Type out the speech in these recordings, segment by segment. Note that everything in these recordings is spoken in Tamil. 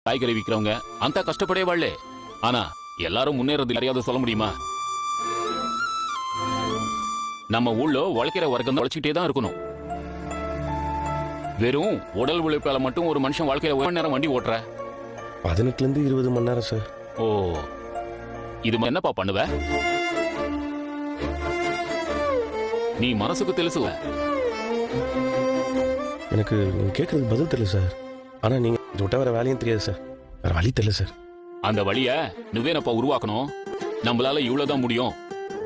காய்கறி விக்கிறவங்க அந்த கஷ்டப்படே வாழே. ஆனா எல்லாரும் முன்னேறது யாரையாவது சொல்ல முடியுமா? நம்ம ஊர்ல உழைக்கிற வர்க்கம் உழைச்சிட்டே தான் இருக்கணும். வெறும் உடல் உழைப்பால மட்டும் ஒரு மனுஷன் வாழ்க்கையில 1 மணி நேரம் வண்டி ஓட்டுற 18 இருந்து 20 மணி நேரம் சார். ஓ, இது என்னப்பா பண்ணுவ? நீ மனசுக்கு தெலுசுவ. எனக்கு நீங்க கேட்கறதுக்கு பதில் தெரியல சார். ஆனா நீங்க விட்ட வேற வேலையும் தெரியாது சார். வேற வழி தெரியல சார். அந்த வழிய நுவேனப்பா உருவாக்கணும். நம்மளால இவ்வளவுதான் முடியும்,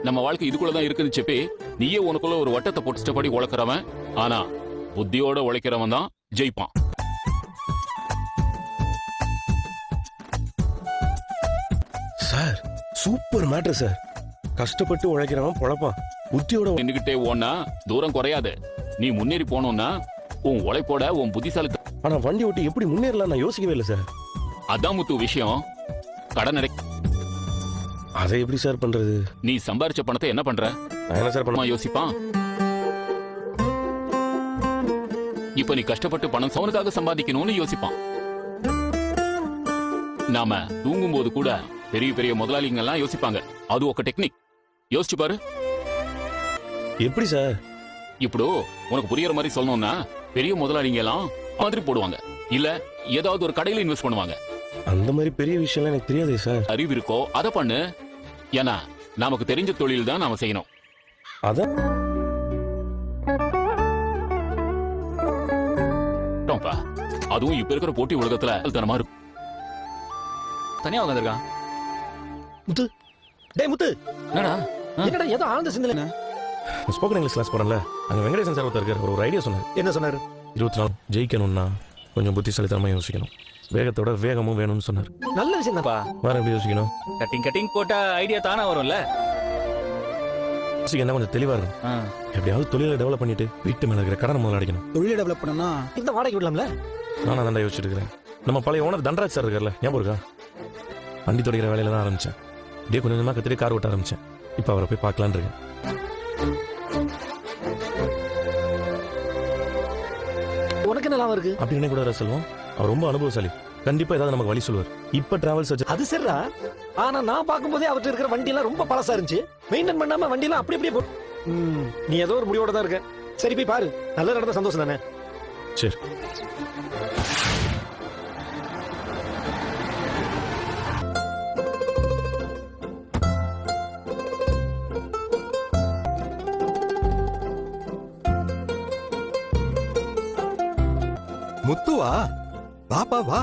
நம்ம வாழ்க்கை இதுக்குள்ளதான் இருக்குன்னு చెప్పి நீயே உனக்குள்ள ஒரு வட்டத்தை போட்டு இஷ்டப்படி உழைக்கிறவன். ஆனா புத்தியோட உழைக்கிறவன் தான் ஜெயிப்பான். Sir super matter sir. கஷ்டப்பட்டு உழைக்கிறவன் பொழப்பான், புத்தியோட நின்னுகிட்டே ஓனா தூரம் குறையாது. நீ முன்னேறி போனோம்னா உன் உழைப்போட உன் புத்திசாலி. ஆனா வண்டி ஓட்டி எப்படி முன்னேறலாம் நான் யோசிக்கவே இல்லை சார். அதான் முத்து விஷயம். கடன் அதை எப்படி சார் பண்றது? நீ சம்பாரிச்ச பணத்தை என்ன பண்ற? நான் என்ன சார் பண்ண யோசிப்பான். இப்ப நீ கஷ்டப்பட்டு பணம் சவனுக்காக சம்பாதிக்கணும்னு யோசிப்பான். நாம தூங்கும் போது கூட பெரிய பெரிய முதலாளிங்க எல்லாம் யோசிப்பாங்க. அது ஒரு டெக்னிக். யோசிச்சு பாரு. எப்படி சார்? இப்போ உனக்கு புரியற மாதிரி சொல்லணும்னா பெரிய முதலாளிங்க எல்லாம் மாதிரி போடுவாங்க, இல்ல ஏதாவது ஒரு கடையில இன்வெஸ்ட் பண்ணுவாங்க. அந்த மாதிரி பெரிய விஷயம் எனக்கு தெரியாதே சார். அறிவு இருக்கோ அதை பண்ணு. ஏன்னா நமக்கு தெரிஞ்ச தொழில் தான் நாம செய்யணும். அதான் அதுவும் இப்ப இருக்கிற போட்டி உலகத்துல தனமா இருக்கும். தனியா உட்காந்துருக்கான். முத்து, டேய் முத்து, என்னடா என்னடா ஏதோ ஆனந்த சிந்தனை. ஸ்போக்கன் இங்கிலீஷ் கிளாஸ் போறேன்ல, அங்க வெங்கடேசன் சார் ஒருத்தர் இருக்காரு. ஒரு ஐடியா சொன்னார். என்ன சொன்னாரு? 24 ஜெயிக்கணும்னா கொஞ்சம் புத்திசாலித்தனமா யோசிக்கணும், வேகத்தோட வேகமும் வேணும்னு சொன்னார். நல்ல விஷயம் தான்ப்பா. வேற எப்படி யோசிக்கணும்? கட்டிங் போட்டா ஐடியா தானா வரும்ல. என்ன கொஞ்சம் தெளிவா இருக்கும். எப்படியாவது தொழிலை டெவலப் பண்ணிட்டு வீட்டு மேல இருக்கிற கடனை முதல்ல அடிக்கணும். தொழிலை டெவலப் பண்ணா இந்த வாடகை விடலாம்ல. நானும் அதான் யோசிச்சுட்டு இருக்கிறேன். நம்ம பழைய ஓனர் தண்டராஜ் சார் இருக்கார்ல, ஞாபகம் இருக்கா? வண்டி துடைக்கிற வேலையில தான் ஆரம்பிச்சேன். அப்படியே கொஞ்சம் கொஞ்சமா கத்திரி கார் ஓட்ட ஆரம்பிச்சேன். இப்ப அவரை போய் பார்க்கலான்னு இருக்கேன். உனக்கு நல்லா இருக்கு அப்படின்னு கூட செல்வம். அவர் ரொம்ப அனுபவசாலி, கண்டிப்பா ஏதாவது நமக்கு வழி சொல்லுவார். இப்ப டிராவல்ஸ் வச்சு அது சரிடா. ஆனா நான் பார்க்கும்போதே அவர்கிட்ட இருக்கிற வண்டி எல்லாம் ரொம்ப பழசா இருந்துச்சு. மெயின்டைன் பண்ணாம வண்டி எல்லாம் அப்படியே போ. நீ ஏதோ ஒரு முடிவோட தான் இருக்க. சரி போய் பாரு, நல்ல நடந்த சந்தோஷம் தானே. சரி. முத்துவா, பாப்பா வா.